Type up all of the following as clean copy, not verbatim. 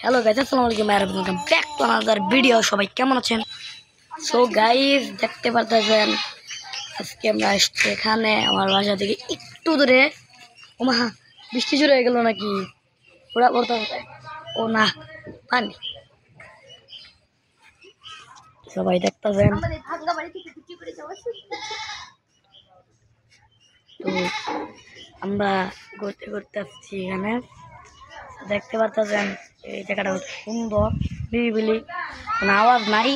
Hello guys, আসসালামু আলাইকুম welcome back to another video. সবাই কেমন আছেন? সো গাইস, দেখতে পারতেছেন আজকে আমরা আসছি এখানে আমার বাসা থেকে একটু দূরে। ওমা, বৃষ্টি শুরু হয়ে গেল নাকি? পুরা পড়তে ও না, পানি। সবাই দেখতেছেন তো আমরা ঘুরতে ঘুরতে আসছি এখানে। দেখতে পারতেছেন এই জায়গাটা খুব সুন্দর, নিরিবিলি, কোনো আওয়াজ নাই,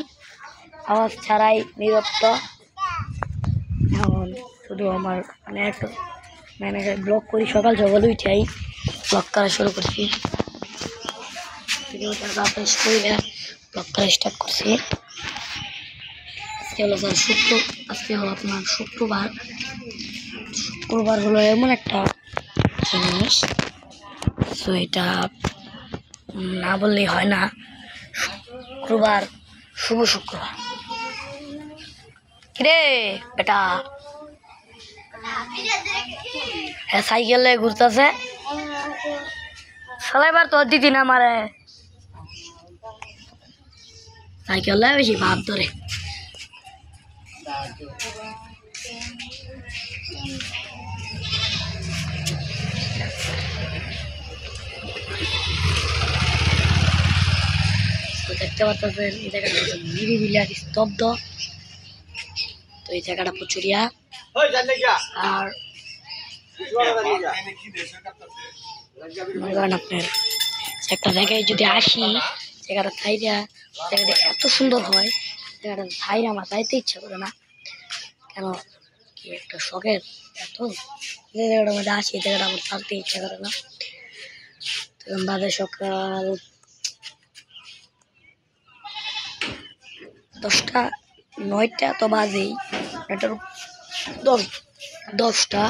আওয়াজ ছাড়াই নিরপ্ত। এখন শুধু আমার মানে ব্লগ করি, সকাল সকাল উঠাই ব্লগ করা শুরু করছি, ব্লগ করা স্টার্ট করছি। আজকে হলো স্যার আজকে হলো আপনার শুক্রবার। শুক্রবার হলো এমন একটা জিনিস, তো এটা না বললেই হয় না। শুক্রবার, শুভ শুক্রবার। কিরে বেটা, হ্যাঁ সাইকেলে ঘুরতেছে সালাইবার তো দিদি না মারে সাইকেলে বেশি ভাব ধরে। দেখতে পাচ্ছেন এই জায়গাটা নিরিবিলি আর স্তব্ধ। তো এই জায়গাটা প্রচুরিয়া। আর আপনার একটা জায়গায় যদি আসি, জায়গাটা থাইরা, জায়গাটা এত সুন্দর হয়, জায়গাটা থাইরা আমার যাইতে ইচ্ছা করে না কেন, কি একটা শখের এত যে জায়গাটার মধ্যে আসি, জায়গাটা আমার ছাড়তে ইচ্ছা করে না। তখন বাজে সকাল 10টা 9টা তো বাজেই, 9টার 10টা।